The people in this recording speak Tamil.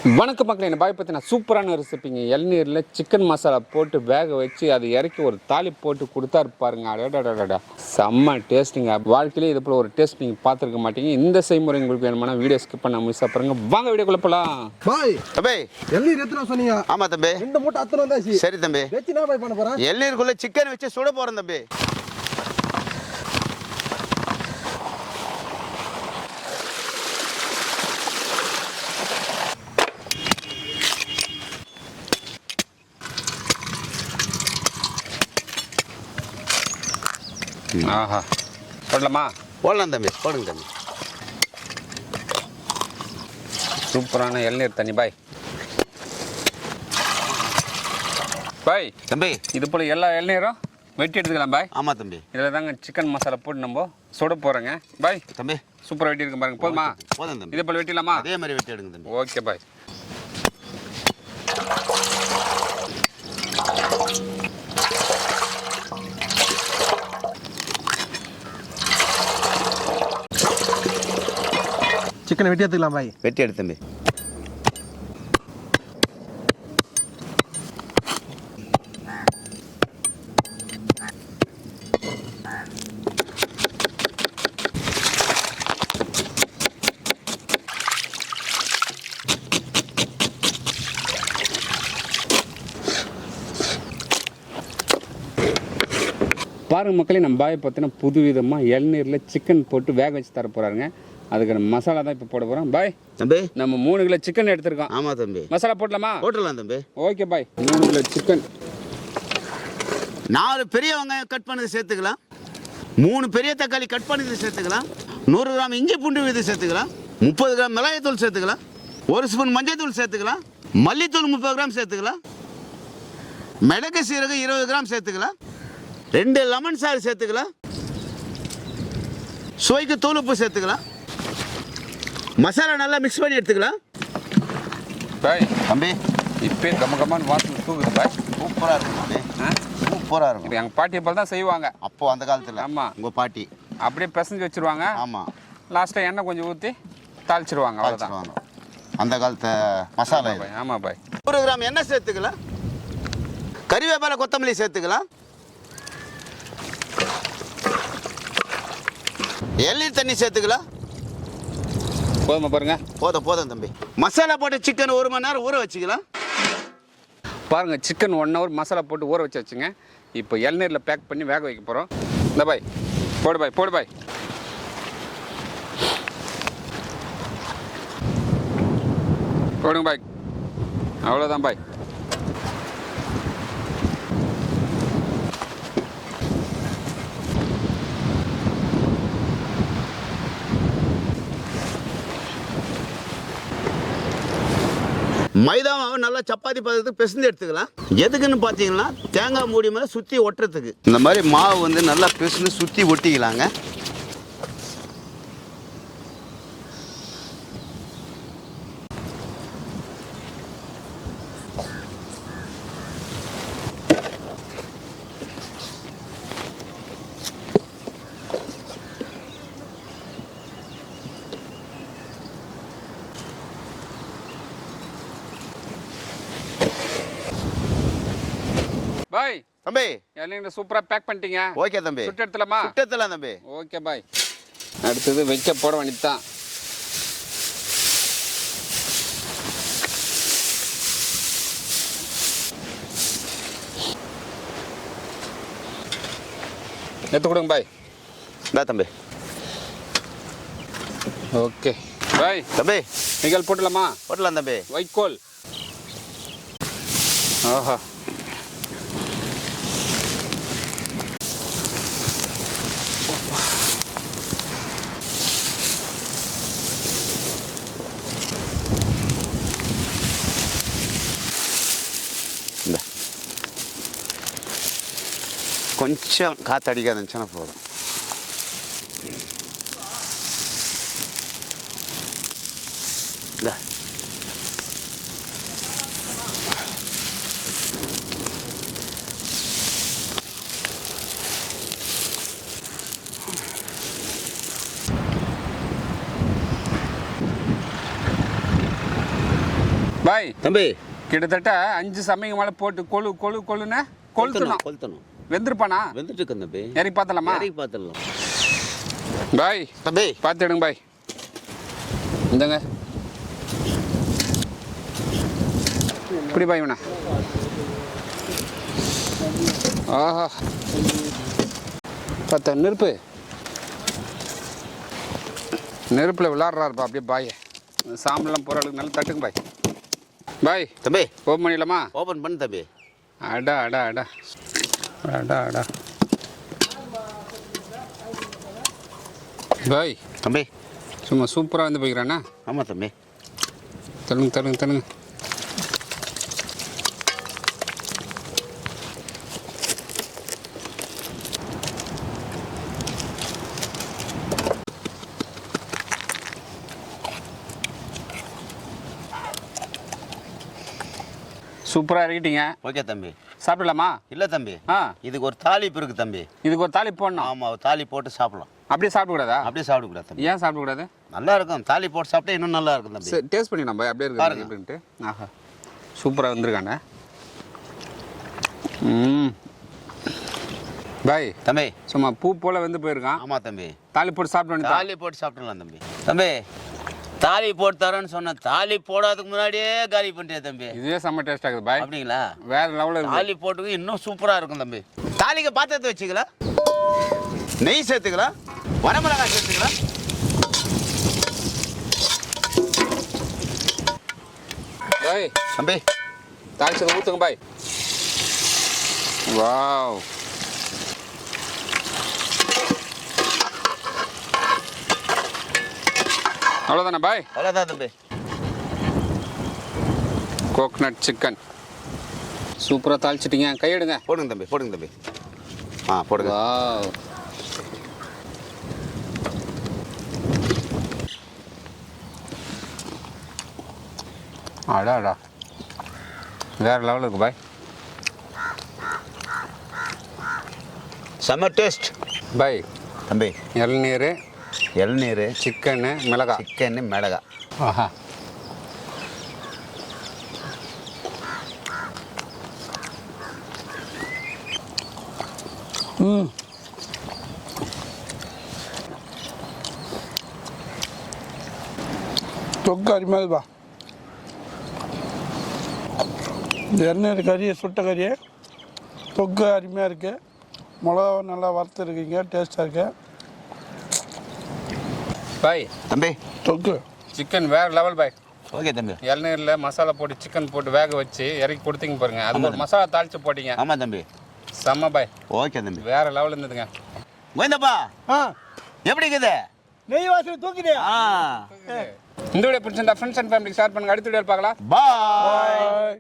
வணக்கம் மக்களே, என்ன பாய் பற்றின சூப்பரான ரெசிபிங்க. இளநீரில் சிக்கன் மசாலா போட்டு வேக வச்சு அதை இறக்கி ஒரு தாலி போட்டு கொடுத்தா இருப்பாருங்க. அடடா செம்ம டேஸ்ட்டுங்க. வாழ்க்கையிலே இது போல் ஒரு டேஸ்ட் நீங்கள் பார்த்துருக்க மாட்டீங்க. இந்த செய்முறை உங்களுக்கு வேணுமானா வீடியோ ஸ்கிப் பண்ண மிஸ் பாருங்க. வாங்க வீடியோக்குள்ள போகலாம். பாய் தம்பி இளநீர் எத்தனை சொன்னீங்க? ஆமா தம்பி, இந்த மூட்டை அத்தனை வந்தாச்சு. சரி தம்பி, வச்சு என்ன பாய் பண்ண போறேன்? இளநீருக்குள்ள சிக்கன் வச்சு சுட போறேன் தம்பி. ஆஹா, போடலாமா? போடலாம் தம்பி, போடுங்க தம்பி. சூப்பரான இளநீர் தண்ணி பாய். பாய் தம்பி, இது போல் எல்லா இளநீரும் வெட்டி எடுத்துக்கலாம் பாய். ஆமா தம்பி, இதில் தாங்க சிக்கன் மசாலா போட்டு நம்ம சுட போகிறோங்க பாய். தம்பி சூப்பராக வெட்டி இருக்கு பாருங்க. போதுமா? போதும் தம்பி. இதே போல் வெட்டிடலாமா? அதே மாதிரி வெட்டி எடுங்க தம்பி. Okay bye. சிக்கனை வெட்டி எடுத்துக்கலாம் பாய். வெட்டி எடு தம்பி. பாருங்க மக்களே, நம்ம பாயை பார்த்தீங்கன்னா புது விதமாக இளநீரில் சிக்கன் போட்டு வேக வச்சு தர போகிறாருங்க. அதுக்கு நம்ம மசாலா தான் இப்போ போட போகிறோம் பாய். தம்பி நம்ம 3 கிலோ சிக்கன் எடுத்துருக்கோம். ஆமா தம்பி, மசாலா போடலாமா? போட்டுடலாம் தம்பி. Okay bye. 3 கிலோ சிக்கன், 4 பெரிய வெங்காயம் கட் பண்ணது சேர்த்துக்கலாம். 3 பெரிய தக்காளி கட் பண்ணது சேர்த்துக்கலாம். 100 கிராம் இஞ்சி பூண்டு விதை சேர்த்துக்கலாம். 30 கிராம் மிளகாய்த்தூள் சேர்த்துக்கலாம். 1 ஸ்பூன் மஞ்சள் தூள் சேர்த்துக்கலாம். மல்லித்தூள் 30 கிராம் சேர்த்துக்கலாம். மிளகு சீரகம் 20 கிராம் சேர்த்துக்கலாம். 2 லெமன் சாறு சேர்த்துக்கலாம். சுவைக்கு தூள் உப்பு சேர்த்துக்கலாம். மசாலா நல்லா மிக்ஸ் பண்ணி எடுத்துக்கலாம் பாய். தம்பி இப்போ கம்மன்னு வாசனை தூக்குது பாய். சூப்பராக இருக்கும் தம்பி, சூப்பராக இருக்கும். இப்போ எங்கள் பாட்டியை போல் தான் செய்வாங்க அப்போ அந்த காலத்தில். ஆமாம், உங்கள் பாட்டி அப்படியே பிசைஞ்சு வச்சுருவாங்க. ஆமாம், லாஸ்ட்டாக எண்ணெய் கொஞ்சம் ஊற்றி தாளிச்சிருவாங்க. அவ்வளோதான் அந்த காலத்து மசாலா. பாய். ஆமாம் பாய். 100 கிராம் எண்ணெய் சேர்த்துக்கலாம். கறிவேப்பிலை கொத்தமல்லி சேர்த்துக்கலாம். இளநீர் தண்ணி சேர்த்துக்கலாம். போதுமா பாருங்க? போதும் தம்பி. மசாலா போட்டு சிக்கன் 1 மணி நேரம் ஊற வச்சுக்கலாம். பாருங்கள், சிக்கன் 1 ஹவர் மசாலா போட்டு ஊற வச்சு வச்சுங்க. இப்போ இளநீரில் பேக் பண்ணி வேக வைக்க போகிறோம். இந்த பாய் போடு பாய், போடு பாய். போடுங்க பாய். அவ்வளோதான் பாய். மைதா மாவு நல்லா சப்பாத்தி பதத்துக்கு பிசைஞ்சு எடுத்துக்கலாம். எதுக்குன்னு பார்த்தீங்கன்னா தேங்காய் மூடி மேலே சுற்றி ஒட்டுறதுக்கு. இந்த மாதிரி மாவு வந்து நல்லா பிசைஞ்சு சுற்றி ஒட்டிக்கலாங்க. பாய் தம்பி இளநீர் சூப்பராக பேக் பண்ணிட்டீங்க. ஓகே தம்பி, சுட்டு எடுத்துலாமா? சுட்டத்தில் தம்பி. Okay bye. அடுத்தது வைக்க போட வேண்டியதுதான். எடுத்து கொடுங்க பாய். இந்தா தம்பி. Okay bye. தம்பி நீங்கள் போட்டலாமா? போட்டலாம் தம்பி. வைக்கோல். ஆஹா, இந்த கொஞ்சம் காற்று அடிக்காதுச்சுன்னா போதும். இந்த பாய் தம்பி கிட்டத்தட்ட 5 சமையல் மேலே போட்டு கொழுன்னு கொளுத்தணும் வெந்திருப்பானா? வெந்துட்டு இருக்கு தம்பி. இறக்கி பார்த்தலாமா? இறக்கி பார்த்துடலாம். பாய் தம்பி பார்த்து எடுங்க பாய். இந்தங்க இப்படி பாய் வேணா. ஆஹா பார்த்த நெருப்பில் விளாட்றாருப்பா அப்படியே பாய். சாம்பலாம் போகிற அளவுக்கு நல்லா தட்டுங்க பாய். பாய் தம்பி ஓப்பன் பண்ணிடலாமா? ஓப்பன் பண்ணு தம்பி. அடா பாய் தம்பி சும்மா சூப்பராக வந்து போய்க்கிறாண்ணா. ஆமாம் தம்பி. தள்ளுங்க சூப்பராக இறக்கிட்டீங்க. ஓகே தம்பி. சாப்பிடலாமா? இல்லை தம்பி, ஆ இதுக்கு ஒரு தாளிப்பு இருக்குது தம்பி. இதுக்கு ஒரு தாலி போடணும். ஆமாம், தாலி போட்டு சாப்பிடலாம். அப்படியே சாப்பிடக்கூடாதா? அப்படியே சாப்பிடக்கூடாது தம்பி. ஏன் சாப்பிடக்கூடாது? நல்லா இருக்கும், தாலி போட்டு சாப்பிட்டா இன்னும் நல்லா இருக்கும் தம்பி. சரி டேஸ்ட் பண்ணி நம்ம அப்படியே இருக்கு அப்படின்ட்டு. ஆஹா சூப்பராக வந்திருக்காண்ணே. பாய் தம்பி சும்மா பூ போல் வந்து போயிருக்கான். ஆமாம் தம்பி. தாலி போட்டு சாப்பிட தாலி போட்டு சாப்பிடலாம் தம்பி. தம்பி தாலி போட்டு தரேன்னு சொன்னேன், தாலி போடாதுக்கு முன்னாடியே காலி பண்ணிட்டே தம்பி. இதுவே செம்ம டேஸ்ட் ஆகுது பாய். அப்படிங்களா? வேற லெவலில் இருக்கு. தாலி போட்டுக்கு இன்னும் சூப்பராக இருக்கும் தம்பி. தாலிக்கு பாத்திரத்தை வச்சுக்கலாம், நெய் சேர்த்துக்கலாம், வரமிளகாய் சேர்த்துக்கலாம். பாய் தம்பி தாளிச்சதை ஊற்றுங்க பாய். வாவ் அவ்வளோதானே பாய்? அவ்வளோதான் தம்பி. கோகனட் சிக்கன் சூப்பராக தாளிச்சிட்டிங்க. கையெடுங்க. போடுங்க தம்பி, போடுங்க தம்பி. ஆ போடுங்க. வாவ் அடா வேற லெவலில் இருக்கு பாய். செம்ம டேஸ்ட் பாய். தம்பி இளநீர் சிக்கனு மிளகாய். சிக்கன் மிளகாய். ஆஹா தொக்கு அருமையாதுப்பா. எண்ணெய் கறி, சுட்ட கறி, தொக்கு அருமையாக இருக்குது. மிளகா நல்லா வறுத்து இருக்கீங்க, டேஸ்ட்டாக இருக்கு. பாய் தம்பி தொக்கு சிக்கன் வேற லெவல் பாய். ஓகே தம்பி. இளநீரில் மசாலா போட்டு சிக்கன் போட்டு வேக வச்சு இறக்கி கொடுத்தீங்க பாருங்க. அது ஒரு மசாலா தாளிச்சு போட்டீங்க. ஆமாம் தம்பி. செம்ம பாய். ஓகே தம்பி. வேற லெவல் இருந்ததுங்க. கோவிந்தப்பா ஆ எப்படி இருக்குது? நெய் வாசனை தூக்கிடு. இந்த வீடியோ பிடிச்சிருந்தா ஃப்ரெண்ட்ஸ் அண்ட் ஃபேமிலிக்கு ஷேர் பண்ணுங்க. அடுத்த வீடியோ பார்க்கலாம். பாய்.